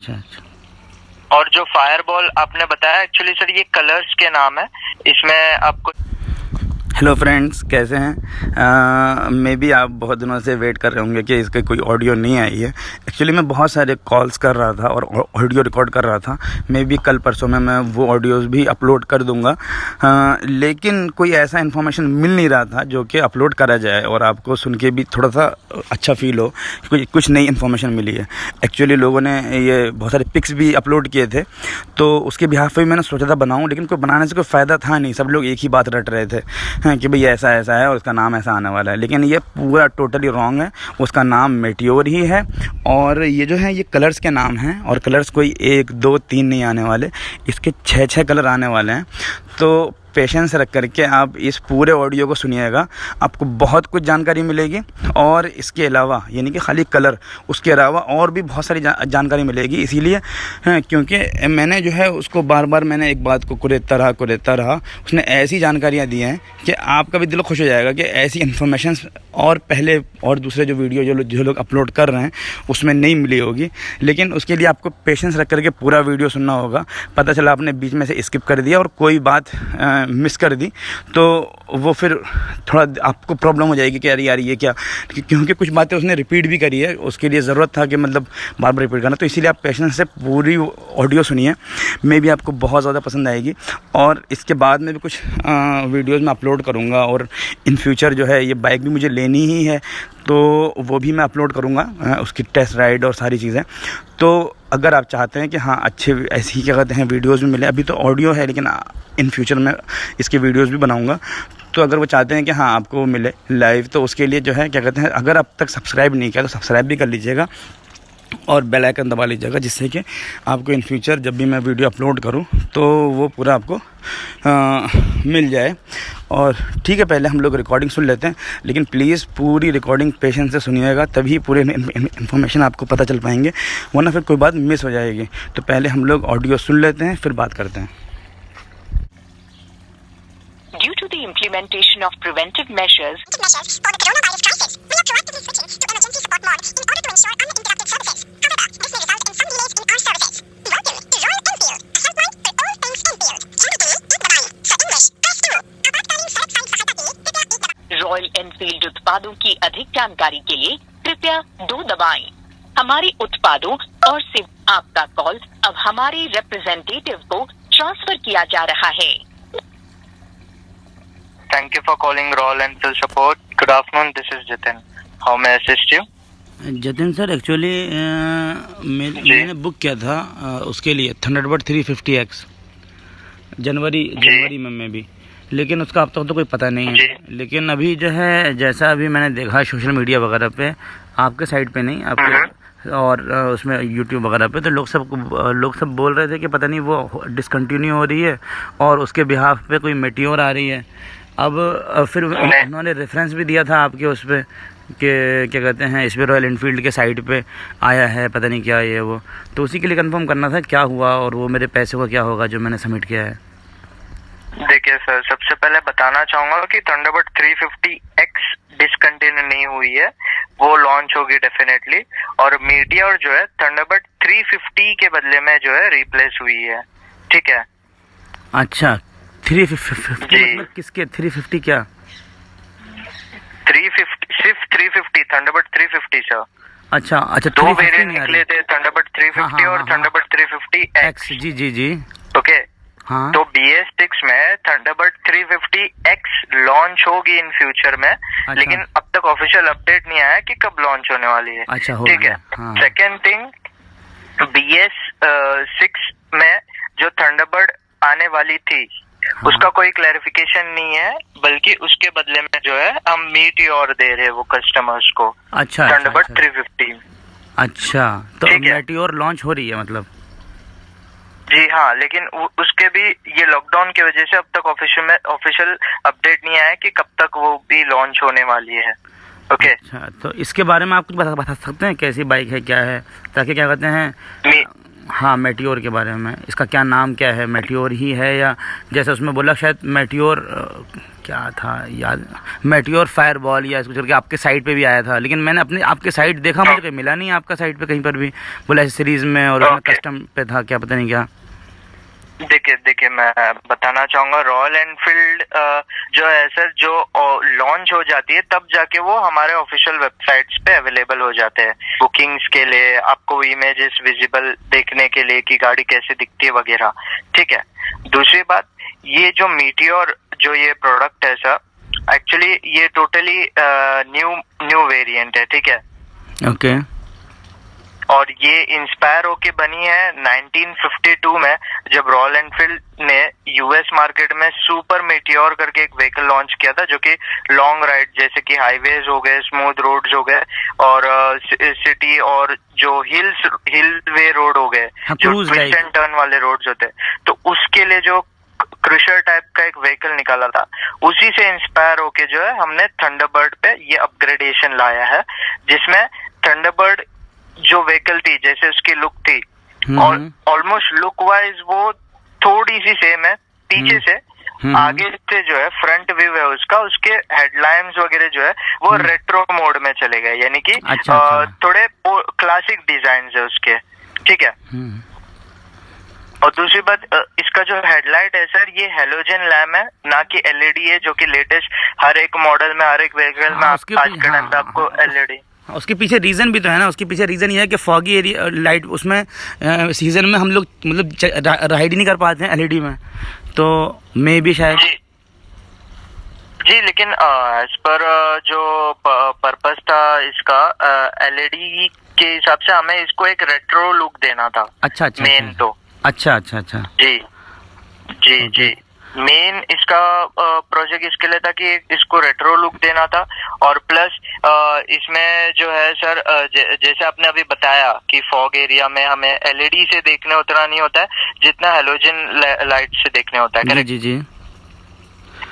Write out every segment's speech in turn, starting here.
अच्छा अच्छा। और जो फायरबॉल आपने बताया, एक्चुअली सर ये कलर्स के नाम है, इसमें आपको। हेलो फ्रेंड्स, कैसे हैं? मे बी आप बहुत दिनों से वेट कर रहे होंगे कि इसका कोई ऑडियो नहीं आई है। एक्चुअली मैं बहुत सारे कॉल्स कर रहा था और ऑडियो रिकॉर्ड कर रहा था। मे बी कल परसों में मैं वो ऑडियोज़ भी अपलोड कर दूंगा, लेकिन कोई ऐसा इन्फॉर्मेशन मिल नहीं रहा था जो कि अपलोड करा जाए और आपको सुन के भी थोड़ा सा अच्छा फील हो, कुछ नई इन्फॉर्मेशन मिली है। एक्चुअली लोगों ने ये बहुत सारे पिक्स भी अपलोड किए थे, तो उसके बिहाफ पे मैंने सोचा था बनाऊँ, लेकिन कोई बनाने से कोई फ़ायदा था नहीं। सब लोग एक ही बात रट रहे थे कि भाई ऐसा ऐसा है और उसका नाम ऐसा आने वाला है, लेकिन ये पूरा टोटली रॉन्ग है। उसका नाम मेटियोर ही है और ये जो है ये कलर्स के नाम हैं, और कलर्स कोई 1 2 3 नहीं आने वाले, इसके 6 कलर आने वाले हैं। तो पेशेंस रख करके आप इस पूरे ऑडियो को सुनिएगा, आपको बहुत कुछ जानकारी मिलेगी। और इसके अलावा यानी कि खाली कलर, उसके अलावा और भी बहुत सारी जानकारी मिलेगी। इसीलिए क्योंकि मैंने जो है उसको बार बार मैंने एक बात को कुरेदता रहा, उसने ऐसी जानकारियाँ दी हैं कि आपका भी दिल खुश हो जाएगा कि ऐसी इन्फॉर्मेशन और पहले और दूसरे जो वीडियो जो लोग अपलोड कर रहे हैं उसमें नहीं मिली होगी। लेकिन उसके लिए आपको पेशेंस रख करके पूरा वीडियो सुनना होगा। पता चला आपने बीच में से स्किप कर दिया और कोई बात मिस कर दी, तो वो फिर थोड़ा आपको प्रॉब्लम हो जाएगी कि यार ये क्या, क्योंकि कुछ बातें उसने रिपीट भी करी है, उसके लिए ज़रूरत था कि मतलब बार बार रिपीट करना। तो इसीलिए आप पेशेंस से पूरी ऑडियो सुनिए, मे भी आपको बहुत ज़्यादा पसंद आएगी। और इसके बाद में भी कुछ वीडियोज़ मैं अपलोड करूँगा, और इन फ्यूचर जो है ये बाइक भी मुझे लेनी ही है, तो वो भी मैं अपलोड करूँगा, उसकी टेस्ट राइड और सारी चीज़ें। तो अगर आप चाहते हैं कि हाँ अच्छे ऐसे ही क्या कहते हैं वीडियोज़ भी मिले, अभी तो ऑडियो है लेकिन इन फ्यूचर में इसके वीडियोज़ भी बनाऊँगा, तो अगर वो चाहते हैं कि हाँ आपको मिले लाइव, तो उसके लिए जो है क्या कहते हैं, अगर अब तक सब्सक्राइब नहीं किया तो सब्सक्राइब भी कर लीजिएगा और बेल आइकन दबा लीजिएगा, जिससे कि आपको इन फ्यूचर जब भी मैं वीडियो अपलोड करूं तो वो पूरा आपको मिल जाए। और ठीक है, पहले हम लोग रिकॉर्डिंग सुन लेते हैं, लेकिन प्लीज़ पूरी रिकॉर्डिंग पेशेंस से सुनिएगा, तभी पूरे इन्फॉर्मेशन आपको पता चल पाएंगे, वरना फिर कोई बात मिस हो जाएगी। तो पहले हम लोग ऑडियो सुन लेते हैं, फिर बात करते हैं। Due to the implementation of preventive measures for the coronavirus crisis, we are proactively switching to emergency support mode in order to ensure uninterrupted services. However, this may result in some delays in our services. Welcome to Royal Enfield, a helpline for all things Enfield. Hindi के लिए 1 दबाएं, for English press 2। आपातकालीन सड़क side सहायता के लिए कृपया 1 दबाएं। रॉयल एनफील्ड उत्पादों की अधिक जानकारी के लिए कृपया 2 दबाएं। हमारे उत्पादों और सेवा आपका कॉल अब हमारे रिप्रेजेंटेटिव को ट्रांसफर किया जा रहा है। Thank you for calling Royal Enfield Support. Good afternoon, this is Jitin. How may I assist you? Jatin sir, actually मैंने बुक किया था उसके लिए थंडरबर्ड 350X जनवरी में भी, लेकिन उसका अब तक तो कोई पता नहीं है। लेकिन अभी जो है, जैसा अभी मैंने देखा सोशल मीडिया वगैरह पे, आपके साइट पे नहीं, आपके और उसमें यूट्यूब वगैरह पे, तो लोग सब बोल रहे थे कि पता नहीं वो डिसकंटिन्यू हो रही है और उसके बिहाफ पे कोई मेटियोर आ रही है। अब फिर उन्होंने रेफरेंस भी दिया था आपके उस पर कि क्या कहते हैं, इस पर रॉयल एनफील्ड के साइट पे आया है, पता नहीं क्या ये वो, तो उसी के लिए कंफर्म करना था क्या हुआ और वो मेरे पैसे का क्या होगा जो मैंने सबमिट किया है। देखिए सर, सबसे पहले बताना चाहूँगा कि थंडरबर्ड 350X डिसकंटिन्यू नहीं हुई है, वो लॉन्च होगी डेफिनेटली। और मीटियोर जो है थंडरबर्ड 350 के बदले में जो है रिप्लेस हुई है, ठीक है। अच्छा, 350 मतलब किसके 350 क्या? 350 सिर्फ 350 थंडरबर्ड 350 सर। अच्छा, 2 वेरिएंट निकले थे, थंडरबर्ड 350 और थंडरबर्ड 350X। जी। ओके, हाँ। तो BS6 में थंडरबर्ड 350X लॉन्च होगी इन फ्यूचर में। अच्छा। लेकिन अब तक ऑफिशियल अपडेट नहीं आया कि कब लॉन्च होने वाली है। अच्छा, ठीक है। हाँ। सेकेंड थिंग, BS6 में जो थंडरबर्ड आने वाली थी, हाँ, उसका कोई क्लैरिफिकेशन नहीं है, बल्कि उसके बदले में जो है हम मीटियोर दे रहे हैं वो कस्टमर्स को। अच्छा, थंडरबर्ड 350। अच्छा, तो मेटियोर लॉन्च हो रही है मतलब? जी हाँ, लेकिन उसके भी ये लॉकडाउन की वजह से अब तक ऑफिशियल अपडेट नहीं आया कि कब तक वो भी लॉन्च होने वाली है। ओके। अच्छा, तो इसके बारे में आप कुछ बता सकते हैं, कैसी बाइक है, क्या है, ताकि क्या कहते हैं, हाँ मेटियोर के बारे में, इसका क्या नाम क्या है, मेटियोर ही है या जैसे उसमें बोला शायद मेटियोर क्या था याद, मेटियोर फायरबॉल या इसको छोड़ के आपके साइट पे भी आया था, लेकिन मैंने अपने आपके साइट देखा, मुझे कहीं मिला नहीं आपका साइट पे कहीं पर भी, बोला सीरीज में और उसमें कस्टम पे था, क्या पता नहीं क्या। देखिए मैं बताना चाहूंगा, रॉयल एनफील्ड जो है सर, जो लॉन्च हो जाती है तब जाके वो हमारे ऑफिशियल वेबसाइट्स पे अवेलेबल हो जाते हैं बुकिंग्स के लिए, आपको इमेजेस विजिबल देखने के लिए कि गाड़ी कैसे दिखती है वगैरह, ठीक है। दूसरी बात, ये जो मीटियोर जो ये प्रोडक्ट है सर, एक्चुअली ये टोटली न्यू वेरिएंट है, ठीक है। ओके। और ये इंस्पायर होके बनी है 1952 में, जब रॉयल एनफील्ड ने यूएस मार्केट में सुपर मीटियोर करके एक व्हीकल लॉन्च किया था, जो कि लॉन्ग राइड जैसे कि हाईवेज हो गए, स्मूथ रोड्स हो गए और सिटी और जो हिल वे रोड हो गए, जो ट्विस्ट एंड टर्न वाले रोड्स होते हैं, तो उसके लिए जो क्रूशर टाइप का एक व्हीकल निकाला था, उसी से इंस्पायर होके जो है हमने थंडरबर्ड पे ये अपग्रेडेशन लाया है, जिसमें थंडरबर्ड जो व्हीकल थी, जैसे उसकी लुक थी, और ऑलमोस्ट लुक वाइज वो थोड़ी सी सेम है, पीछे से आगे से जो है फ्रंट व्यू है उसका, उसके हेडलाइंस वगैरह जो है वो रेट्रो मोड में चले गए, यानी कि थोड़े क्लासिक डिजाइन है उसके, ठीक है। और दूसरी बात, इसका जो हेडलाइट है सर, ये हेलोजन लैम्प है, ना कि एलईडी है, जो कि लेटेस्ट हर एक मॉडल में, हर एक व्हीकल में आज के टाइम पे आपको एलईडी। उसके पीछे रीज़न भी तो है ना, उसके पीछे रीज़न ये है कि फॉगी एरिया लाइट, उसमें सीजन में हम लोग मतलब राइड ही नहीं कर पाते हैं एलईडी में, तो मे भी शायद जी, लेकिन एज पर जो पर्पस था इसका एलईडी के हिसाब से, हमें इसको एक रेट्रो लुक देना था। अच्छा मेन तो अच्छा जी मेन इसका प्रोजेक्ट इसके लिए था कि इसको रेट्रो लुक देना था, और प्लस इसमें जो है सर, जैसे आपने अभी बताया कि फॉग एरिया में हमें एलईडी से देखने उतना नहीं होता है जितना हेलोजन लाइट से देखने होता है, करेक्ट?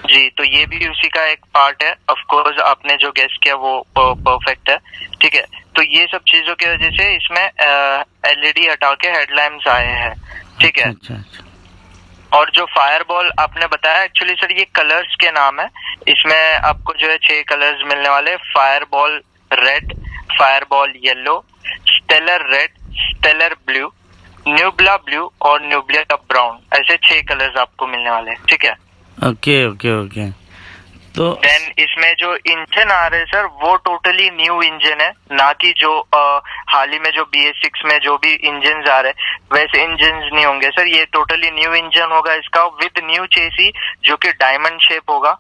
जी, तो ये भी उसी का एक पार्ट है। ऑफ कोर्स आपने जो गेस किया वो परफेक्ट है, ठीक है। तो ये सब चीजों की वजह से इसमें एलईडी हटा के हेडलैम्प्स आए हैं, ठीक है। अच्छा। और जो फायरबॉल आपने बताया, एक्चुअली सर ये कलर्स के नाम है, इसमें आपको जो है 6 कलर्स मिलने वाले, fireball red, fireball yellow, stellar red, stellar blue, nebula blue और न्यूब्ला ब्राउन, ऐसे 6 कलर्स आपको मिलने वाले, ठीक है। ओके। तो देन इसमें जो इंजन आ रहे हैं सर, वो टोटली न्यू इंजन है, ना कि जो हाल ही में जो BS6 में जो भी इंजन आ रहे वैसे इंजन नहीं होंगे सर, ये टोटली न्यू इंजन होगा इसका, विद न्यू चेसी जो कि डायमंड शेप होगा,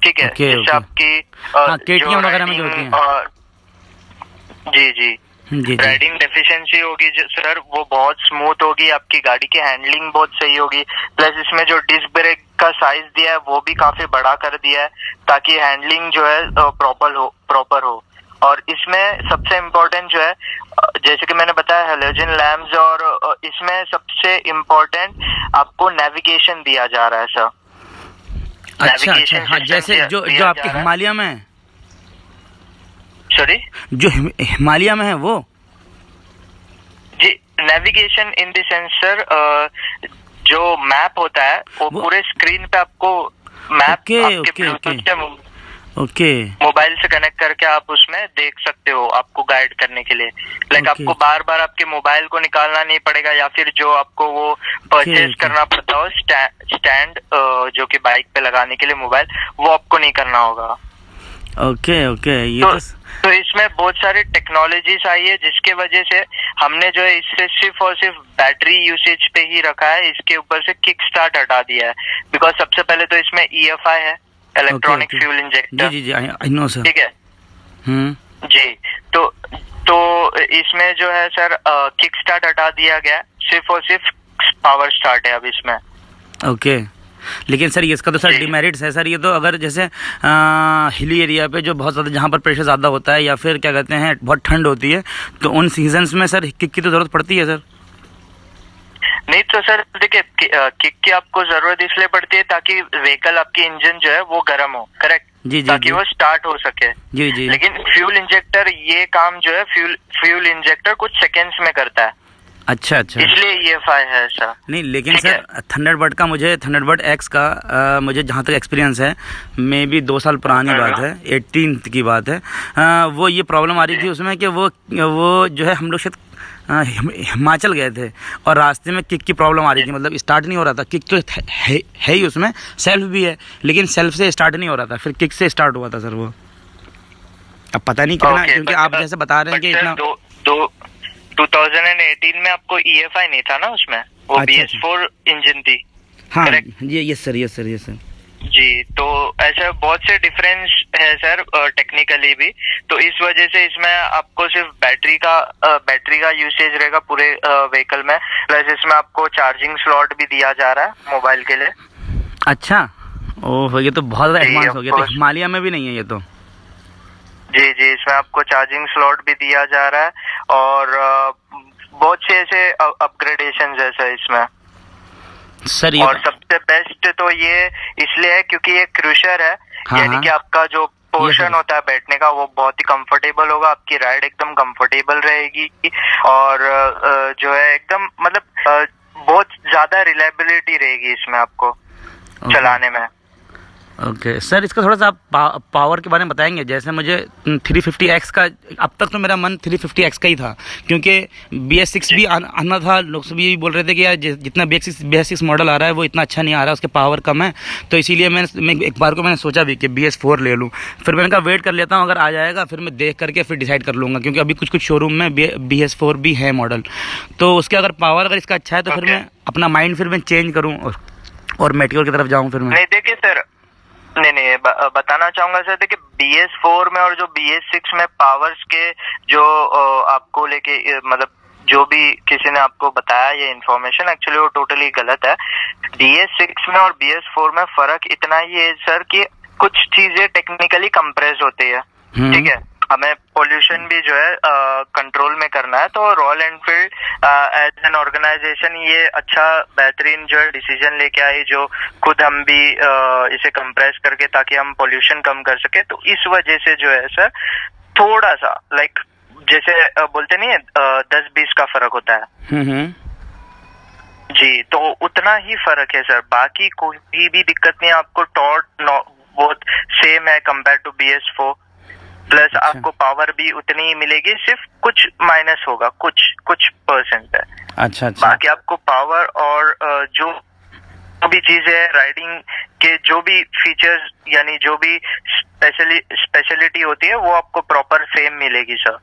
ठीक है। जैसे आपकी KTM वगैरह में जो होती है, जी राइडिंग डेफिशिएंसी होगी सर, वो बहुत स्मूथ होगी, आपकी गाड़ी की हैंडलिंग बहुत सही होगी, प्लस इसमें जो डिस्क ब्रेक का साइज दिया है वो भी काफी बड़ा कर दिया है, ताकि हैंडलिंग जो है प्रॉपर हो। और इसमें सबसे इम्पोर्टेंट जो है, जैसे कि मैंने बताया, हेलोजन लैम्प्स, और इसमें सबसे इम्पोर्टेंट आपको नेविगेशन दिया जा रहा है सर। अच्छा, हाँ, जैसे जो आपके हिमालय में है, सॉरी, जो हिमालय में है वो जी, navigation in the sense sir, जो मैप होता है वो पूरे स्क्रीन पे आपको मैप ओके मोबाइल से कनेक्ट करके आप उसमें देख सकते हो, आपको गाइड करने के लिए। लाइक आपको बार बार आपके मोबाइल को निकालना नहीं पड़ेगा, या फिर जो आपको वो परचेज करना पड़ता हो स्टैंड जो कि बाइक पे लगाने के लिए मोबाइल, वो आपको नहीं करना होगा। ओके ये तो इसमें बहुत सारी टेक्नोलॉजीज आई है, जिसके वजह से हमने जो है इससे सिर्फ और सिर्फ बैटरी यूसेज पे ही रखा है, इसके ऊपर से किक स्टार्ट हटा दिया है, बिकॉज सबसे पहले तो इसमें EFI है, इलेक्ट्रॉनिक फ्यूल इंजेक्टर। जी आई नो सर, ठीक है। जी, तो इसमें जो है सर किक स्टार्ट हटा दिया गया, सिर्फ और सिर्फ पावर स्टार्ट है अब इसमें। ओके, लेकिन सर इसका तो सर डिमेरिट्स है सर, ये तो अगर जैसे हिली एरिया पे जो बहुत ज़्यादा, जहाँ पर प्रेशर ज़्यादा होता है, या फिर क्या कहते हैं बहुत ठंड होती है, तो उन सीजन्स में सर किक की तो ज़रूरत पड़ती है सर। नहीं तो सर देखिए, किक की आपको ज़रूरत इसलिए पड़ती है ताकि व्हीकल, आपकी इंजन जो है वो गर्म हो, करेक्ट? जी ताकि वो स्टार्ट हो सके। जी। लेकिन फ्यूल इंजेक्टर ये काम जो है, फ्यूल इंजेक्टर कुछ सेकेंड्स में करता है। अच्छा अच्छा, इसलिए EFI है सर। नहीं लेकिन ठीक है। सर थंडरबर्ड का मुझे थंडरबर्ड एक्स का मुझे जहाँ तक एक्सपीरियंस है, मे भी 2 साल पुरानी बात है, 18 की बात है, वो ये प्रॉब्लम आ रही थी उसमें कि वो जो है हम लोग शायद हिमाचल गए थे और रास्ते में किक की प्रॉब्लम आ रही थी, मतलब स्टार्ट नहीं हो रहा था। किक तो है ही उसमें, सेल्फ भी है, लेकिन सेल्फ से स्टार्ट नहीं हो रहा था, फिर किक से स्टार्ट हुआ था सर वो। अब पता नहीं कितना, क्योंकि आप जैसे बता रहे हैं कि इतना 2018 में आपको EFI नहीं था ना उसमें, वो अच्छा, BS4 इंजन थी। हाँ Correct? ये यस सर जी, तो ऐसा बहुत से डिफरेंस है सर टेक्निकली भी। तो इस वजह से इसमें आपको सिर्फ बैटरी का यूसेज रहेगा पूरे व्हीकल में, प्लस इसमें आपको चार्जिंग स्लॉट भी दिया जा रहा है मोबाइल के लिए। अच्छा, ओह ये तो बहुत ज़्यादा जी, एडवांस हो गया, तो of course। हिमालय में भी नहीं है ये तो। जी जी, इसमें आपको चार्जिंग स्लॉट भी दिया जा रहा है और बहुत से ऐसे अपग्रेडेशन है सर इसमें। सर ये और सबसे बेस्ट तो ये इसलिए है क्योंकि ये क्रूशर है, हाँ, यानी हाँ। कि आपका जो सर। पोर्शन होता है बैठने का वो बहुत ही कंफर्टेबल होगा, आपकी राइड एकदम कंफर्टेबल रहेगी और जो है एकदम मतलब बहुत ज्यादा रिलायबिलिटी रहेगी इसमें आपको चलाने में। ओके सर, इसका थोड़ा सा आप पावर के बारे में बताएंगे। जैसे मुझे 350X का, अब तक तो मेरा मन 350X का ही था, क्योंकि BS6 भी आना था। लोग सब यही बोल रहे थे कि यार जितना BS6 मॉडल आ रहा है वो इतना अच्छा नहीं आ रहा, उसके पावर कम है, तो इसीलिए मैं एक बार को मैंने सोचा भी कि BS4 ले लूँ। फिर मैंने कहा वेट कर लेता हूँ, अगर आ जाएगा फिर मैं देख करके फिर डिसाइड कर लूँगा, क्योंकि अभी कुछ शोरूम में BS4 भी है मॉडल, तो उसके अगर पावर अगर इसका अच्छा है तो फिर मैं अपना माइंड फिर मैं चेंज करूँ और मेटियोर की तरफ जाऊँ फिर मैं। नहीं देखिए सर, नहीं बताना चाहूंगा सर, देखिए BS4 में और जो BS6 में पावर्स के जो आपको लेके मतलब जो भी किसी ने आपको बताया ये इन्फॉर्मेशन, एक्चुअली वो टोटली गलत है। BS6 में और BS4 में फर्क इतना ही है सर कि कुछ चीजें टेक्निकली कंप्रेस होती है, ठीक है। हमें पोल्यूशन भी जो है कंट्रोल में करना है, तो Royal Enfield as an organisation ये अच्छा बेहतरीन जो है डिसीजन लेके आई, जो खुद हम भी इसे कंप्रेस करके ताकि हम पोल्यूशन कम कर सके। तो इस वजह से जो है सर थोड़ा सा लाइक जैसे बोलते नहीं है 10-20 का फर्क होता है जी, तो उतना ही फर्क है सर, बाकी कोई भी दिक्कत नहीं है। आपको टॉर्क बहुत सेम है कंपेयर टू BS4, प्लस आपको पावर भी उतनी ही मिलेगी, सिर्फ कुछ माइनस होगा, कुछ परसेंट है। अच्छा अच्छा, बाकी आपको पावर और जो भी चीजें है राइडिंग के, जो भी फीचर्स यानी जो भी स्पेशलिटी होती है वो आपको प्रॉपर सेम मिलेगी सर।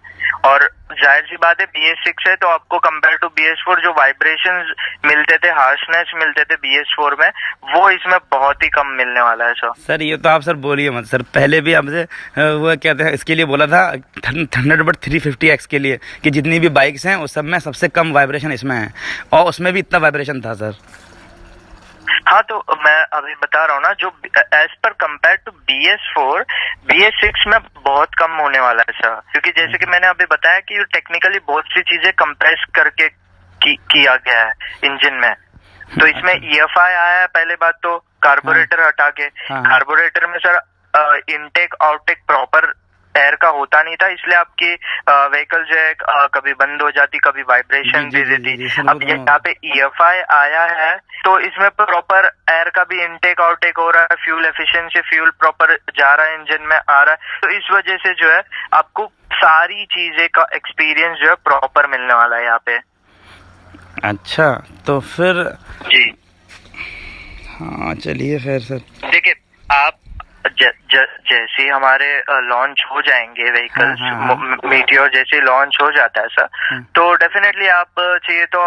और जाहिर सी बात है BS6 है तो आपको कंपेयर टू BS4 जो वाइब्रेशंस मिलते थे, हार्शनेस मिलते थे BS4 में, वो इसमें बहुत ही कम मिलने वाला है सर। सर ये तो आप सर बोलिए मत सर, पहले भी आपसे वो कहते हैं इसके लिए बोला था थंडरबर्ड 350X के लिए कि जितनी भी बाइक्स हैं उस सब में सबसे कम वाइब्रेशन इसमें है, और उसमें भी इतना वाइब्रेशन था सर। हाँ, तो मैं अभी बता रहा हूँ ना, जो as per compare to BS4, BS6 में बहुत कम होने वाला है सर, क्योंकि जैसे कि मैंने अभी बताया कि टेक्निकली बहुत सी चीजें कंप्रेस करके किया गया है इंजन में। तो इसमें EFI आया है, पहले बात तो कार्बोरेटर हटा के। कार्बोरेटर में sir intake outtake proper air का होता नहीं था, इसलिए आपकी व्हीकल जो है कभी बंद हो जाती, कभी वाइब्रेशन दे देती। अब यहाँ पे EFI आया है तो इसमें प्रॉपर एयर का भी इनटेक आउटटेक हो रहा है, फ्यूल एफिशिएंसी, फ्यूल प्रॉपर जा रहा है इंजन में, आ रहा है। तो इस वजह से जो है आपको सारी चीजें का एक्सपीरियंस जो है प्रॉपर मिलने वाला है यहाँ पे। अच्छा, तो फिर जी हाँ चलिए खैर सर। देखिए आप जैसे हमारे लॉन्च हो जाएंगे व्हीकल्स, मीटियोर जैसे लॉन्च हो जाता है सर, तो डेफिनेटली आप चाहिए तो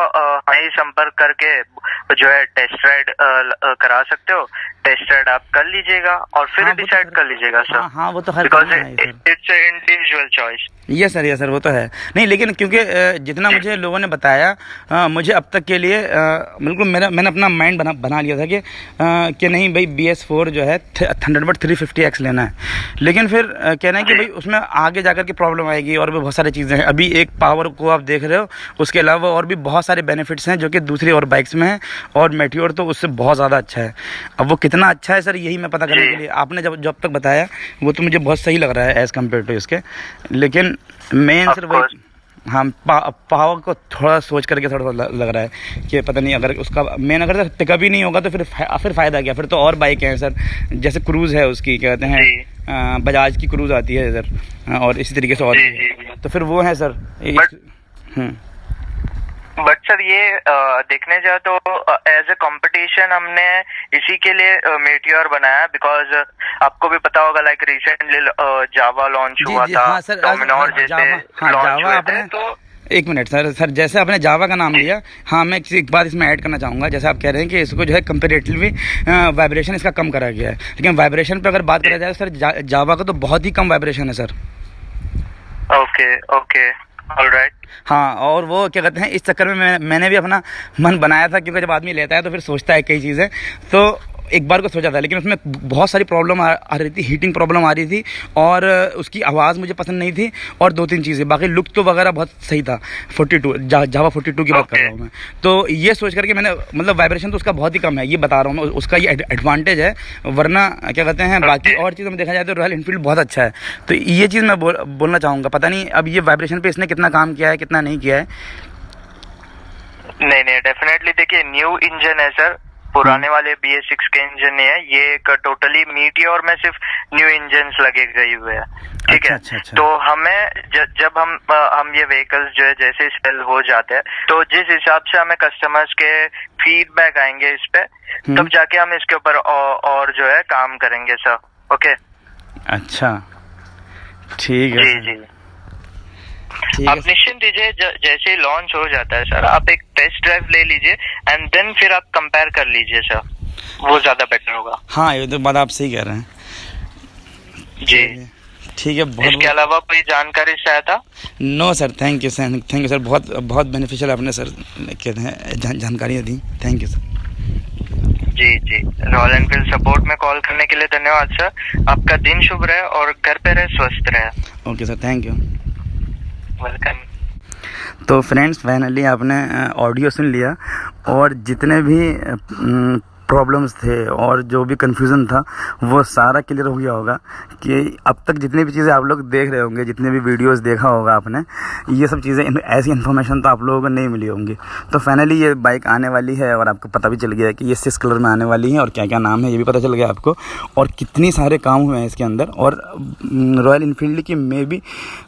हमें संपर्क करके जो है टेस्ट राइड करा सकते हो। टेस्ट राइड आप कर लीजिएगा और फिर डिसाइड कर लीजिएगा सर। हाँ वो तो her because it's individual choice. ये सर वो तो है नहीं, लेकिन क्योंकि जितना मुझे लोगों ने बताया मुझे अब तक के लिए बिल्कुल मैंने अपना माइंड बना लिया था कि नहीं भाई BS4 जो है थंडरबर्ड 350X लेना है, लेकिन फिर कहना है कि भाई उसमें आगे जाकर के प्रॉब्लम आएगी और भी बहुत सारी चीज़ें हैं। अभी एक पावर को आप देख रहे हो, उसके अलावा और भी बहुत सारे बेनिफिट्स हैं जो कि दूसरी और बाइक्स में हैं, और मेटियोर तो उससे बहुत ज़्यादा अच्छा है। अब वो कितना अच्छा है सर यही मैं पता करने के लिए आपने जो अब तक बताया वो तो मुझे बहुत सही लग रहा है एज़ कम्पेयर टू इसके, लेकिन मेन सर हाँ पावर को थोड़ा सोच करके थोड़ा लग रहा है कि पता नहीं, अगर उसका मेन अगर पिकअप ही नहीं होगा तो फिर फ़ायदा क्या। फिर तो और बाइक हैं सर, जैसे क्रूज़ है उसकी, क्या कहते हैं, बजाज की क्रूज़ आती है सर, और इसी तरीके से और तो फिर वो है सर। बट सर ये देखने जाए तो एज ए कंपटीशन हमने इसी के लिए मीटियोर बनाया, बिकॉज आपको भी पता होगा लाइक रिसेंटली जावा लॉन्च हुआ था, हाँ सर, डोमिनोर जैसे लॉन्च हुए थे। तो एक मिनट सर, जैसे आपने जावा का नाम लिया, हाँ मैं एक बात इसमें ऐड करना चाहूँगा। जैसे आप कह रहे हैं कि इसको जो है कंपेरेटिवली वाइब्रेशन इसका कम करा गया है, लेकिन वाइब्रेशन पे अगर बात करा जाए सर, जावा का तो बहुत ही कम वाइब्रेशन है सर। Okay alright. हाँ, और वो क्या कहते हैं, इस चक्कर में मैंने भी अपना मन बनाया था, क्योंकि जब आदमी लेता है तो फिर सोचता है कई चीज़ें, तो एक बार को सोचा था, लेकिन उसमें बहुत सारी प्रॉब्लम आ रही थी, हीटिंग प्रॉब्लम आ रही थी, और उसकी आवाज़ मुझे पसंद नहीं थी, और 2-3 चीज़ें। बाकी लुक तो वगैरह बहुत सही था। 42 जावा 42 की बात कर रहा हूँ मैं। तो ये सोच करके मैंने, मतलब वाइब्रेशन तो उसका बहुत ही कम है, ये बता रहा हूँ मैं, उसका ये एडवांटेज है। वरना क्या कहते हैं, बाकी और चीज़ों में देखा जाए तो रॉयल इनफील्ड बहुत अच्छा है। तो ये चीज़ मैं बोलना चाहूँगा। पता नहीं अब ये वाइब्रेशन पे इसने कितना काम किया है, कितना नहीं किया है। नहीं डेफिनेटली देखिए, न्यू इंजन है सर, पुराने वाले BS6 के इंजन नहीं है ये, एक टोटली मीटियोर में सिर्फ न्यू इंजन्स लगे गए हुए हैं, ठीक है। अच्छा। तो हमें जब हम ये व्हीकल्स जो है जैसे सेल हो जाते हैं, तो जिस हिसाब से हमें कस्टमर्स के फीडबैक आएंगे इस पे, तब जाके हम इसके ऊपर और जो है काम करेंगे सर। ओके, अच्छा ठीक है जी आप निश्चिंत दीजिए, जैसे ही लॉन्च हो जाता है सर, आप एक टेस्ट ड्राइव ले लीजिए एंड देन फिर आप कंपेयर कर लीजिए सर, वो ज्यादा बेटर होगा। हाँ, ये तो बात आप सही कह रहे हैं जी। ठीक है। इसके अलावा कोई जानकारी सहायता? No sir, thank you sir, बहुत बेनिफिशियल आपने सर कहते हैं जानकारियाँ दी। Thank you sir. जी रॉयल एनफील्ड सपोर्ट में कॉल करने के लिए धन्यवाद सर। आपका दिन शुभ रहे और घर पे रहे, स्वस्थ रहे। Okay sir, thank you, welcome. तो फ्रेंड्स, फाइनली आपने ऑडियो सुन लिया, और जितने भी प्रॉब्लम्स थे और जो भी कन्फ्यूज़न था वो सारा क्लियर हो गया होगा। कि अब तक जितनी भी चीज़ें आप लोग देख रहे होंगे, जितने भी वीडियोस देखा होगा आपने, ये सब चीज़ें, ऐसी इन्फॉर्मेशन तो आप लोगों को नहीं मिली होंगी। तो फाइनली ये बाइक आने वाली है, और आपको पता भी चल गया है कि ये 6 कलर में आने वाली है, और क्या क्या नाम है ये भी पता चल गया आपको, और कितनी सारे काम हुए हैं इसके अंदर। और रॉयल इनफील्ड की में भी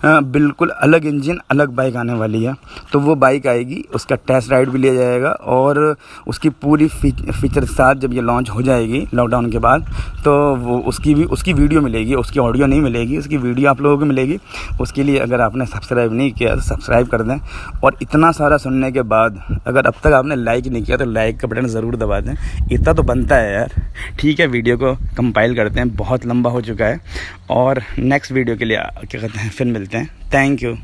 बिल्कुल अलग इंजन, अलग बाइक आने वाली है। तो वो बाइक आएगी, उसका टेस्ट राइड भी लिया जाएगा, और उसकी पूरी फीचर साथ जब ये लॉन्च हो जाएगी लॉकडाउन के बाद, तो वो उसकी वीडियो मिलेगी, उसकी ऑडियो नहीं मिलेगी, उसकी वीडियो आप लोगों को मिलेगी। उसके लिए अगर आपने सब्सक्राइब नहीं किया तो सब्सक्राइब कर दें, और इतना सारा सुनने के बाद अगर अब तक आपने लाइक नहीं किया तो लाइक का बटन ज़रूर दबा दें, इतना तो बनता है यार। ठीक है, वीडियो को कंपाइल करते हैं, बहुत लंबा हो चुका है, और नेक्स्ट वीडियो के लिए क्या कहते हैं फिर मिलते हैं। Thank you.